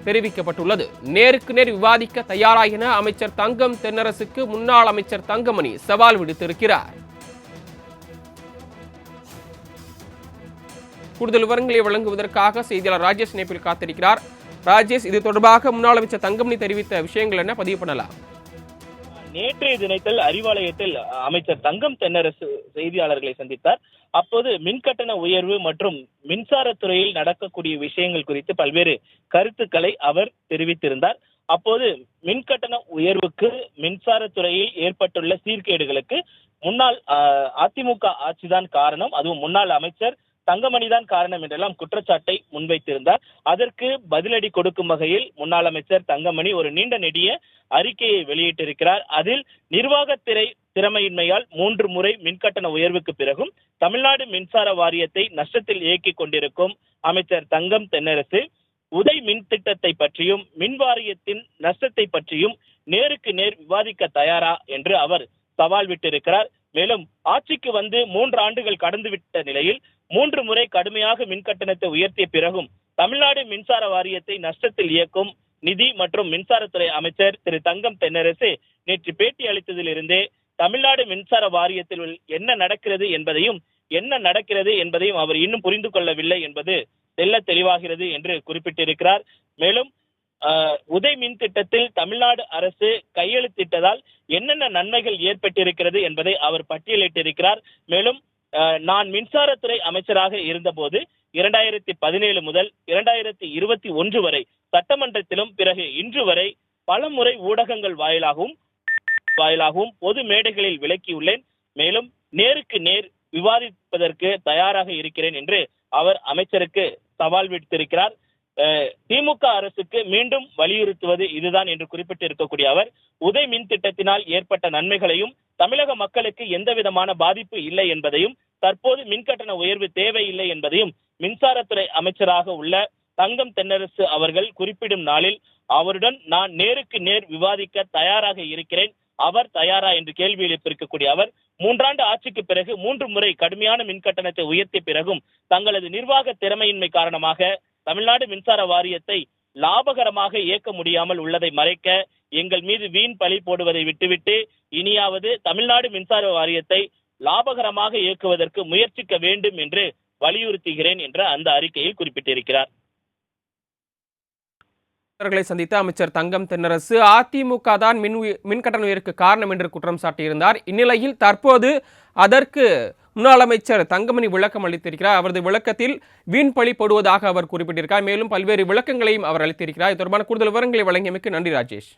தெரிவிக்கப்பட்டுள்ளது. நேருக்கு நேர் விவாதிக்க தயாரா என அமைச்சர் தங்கம் தென்னரசுக்கு முன்னாள் அமைச்சர் தங்கமணி சவால் விடுத்திருக்கிறார். கூடுதல் விவரங்களை வழங்குவதற்காக செய்தியாளர் ராஜேஷ் இணைப்பில் காத்திருக்கிறார். ராஜேஷ், இது தொடர்பாக முன்னாள் அமைச்சர் தங்கமணி தெரிவித்த விஷயங்கள் என்ன, பதிவு பண்ணலாம்? நேற்றைய தினத்தில் அறிவாலயத்தில் அமைச்சர் தங்கம் தென்னரசு செய்தியாளர்களை சந்தித்தார். அப்போது மின்கட்டண உயர்வு மற்றும் மின்சாரத்துறையில் நடக்கக்கூடிய விஷயங்கள் குறித்து பல்வேறு கருத்துக்களை அவர் தெரிவித்திருந்தார். அப்போது மின்கட்டண உயர்வுக்கு மின்சாரத்துறையில் ஏற்பட்டுள்ள சீர்கேடுகளுக்கு முன்னாள் அதிமுக ஆட்சிதான் காரணம், அதுவும் முன்னாள் அமைச்சர் தங்கமணிதான் காரணம் என்றெல்லாம் குற்றச்சாட்டை முன்வைத்திருந்தார். அதற்கு பதிலடி கொடுக்கும் வகையில் முன்னாள் அமைச்சர் தங்கமணி ஒரு நீண்ட நெடிய அறிக்கையை வெளியிட்டிருக்கிறார். அதில் நிர்வாகத்துறை திறமையின்மையால் 3 முறை மின்கட்டண உயர்வுக்கு பிறகும் தமிழ்நாடு மின்சார வாரியத்தை நஷ்டத்தில் இயக்கிக் கொண்டிருக்கும் அமைச்சர் தங்கம் தென்னரசு உதய் மின் திட்டத்தை பற்றியும் மின் வாரியத்தின் நஷ்டத்தை பற்றியும் நேருக்கு நேர் விவாதிக்க தயாரா என்று அவர் சவால் விட்டிருக்கிறார். மேலும் ஆட்சிக்கு வந்து 3 ஆண்டுகள் கடந்துவிட்ட நிலையில் 3 முறை கடுமையாக மின்கட்டணத்தை உயர்த்திய பிறகும் தமிழ்நாடு மின்சார வாரியத்தை நஷ்டத்தில் இயக்கும் நிதி மற்றும் மின்சாரத்துறை அமைச்சர் திரு தங்கம் தென்னரசு நேற்று பேட்டி அளித்ததில் இருந்தே தமிழ்நாடு மின்சார வாரியத்தில் என்ன நடக்கிறது என்பதையும் அவர் இன்னும் புரிந்து கொள்ளவில்லை என்பது தெல்ல தெளிவாகிறது என்று குறிப்பிட்டிருக்கிறார். மேலும் உதய் மின் திட்டத்தில் தமிழ்நாடு அரசு கையெழுத்திட்டதால் என்னென்ன நன்மைகள் ஏற்பட்டிருக்கிறது என்பதை அவர் பட்டியலிட்டிருக்கிறார். மேலும் நான் மின்சாரத்துறை அமைச்சராக இருந்தபோது 2017 முதல் 2021 வரை சட்டமன்றத்திலும் பிறகு இன்று வரை பல முறை ஊடகங்கள் வாயிலாகவும் பொது மேடைகளில் விளக்கியுள்ளேன். மேலும் நேருக்கு நேர் விவாதிப்பதற்கு தயாராக இருக்கிறேன் என்று அவர் அமைச்சருக்கு சவால் விடுத்திருக்கிறார். திமுக அரசுக்கு மீண்டும் வலியுறுத்துவது இதுதான் என்று குறிப்பிட்டிருக்கக்கூடிய அவர் உதய் மின் திட்டத்தினால் ஏற்பட்ட நன்மைகளையும் தமிழக மக்களுக்கு எந்த விதமான பாதிப்பு இல்லை என்பதையும் தற்போது மின்கட்டண உயர்வு தேவையில்லை என்பதையும் மின்சாரத்துறை அமைச்சராக உள்ள தங்கம் தென்னரசு அவர்கள் குறிப்பிடும் நாளில் அவருடன் நான் நேருக்கு நேர் விவாதிக்க தயாராக இருக்கிறேன், அவர் தயாரா என்று கேள்வி எழுப்பியிருக்கக்கூடிய அவர் 3 ஆண்டு ஆட்சிக்கு பிறகு 3 முறை கடுமையான மின்கட்டணத்தை உயர்த்திய பிறகும் தங்களது நிர்வாக திறமையின்மை காரணமாக தமிழ்நாடு மின்சார வாரியத்தை லாபகரமாக இயக்க முடியாமல் உள்ளதை மறைக்க எங்கள் மீது வீண் பழி போடுவதை விட்டுவிட்டு இனியாவது தமிழ்நாடு மின்சார வாரியத்தை லாபகரமாக இயக்குவதற்கு முயற்சிக்க வேண்டும் என்று வலியுறுத்துகிறேன் என்ற அந்த அறிக்கையில் குறிப்பிட்டிருக்கிறார். சந்தித்த அமைச்சர் தங்கம் தென்னரசு அதிமுக தான் மின்கட்டண உயர்வுக்கு காரணம் என்று குற்றம் சாட்டியிருந்தார். இந்நிலையில் தற்போது அதற்கு முன்னாள் அமைச்சர் தங்கமணி விளக்கம் அளித்திருக்கிறார். அவரது விளக்கத்தில் வீண் பழி போடுவதாக அவர் குறிப்பிட்டிருக்கிறார். மேலும் பல்வேறு விளக்கங்களையும் அவர் அளித்திருக்கிறார். இது தொடர்பான கூடுதல் விவரங்களை வழங்கியமைக்கு நன்றி ராஜேஷ்.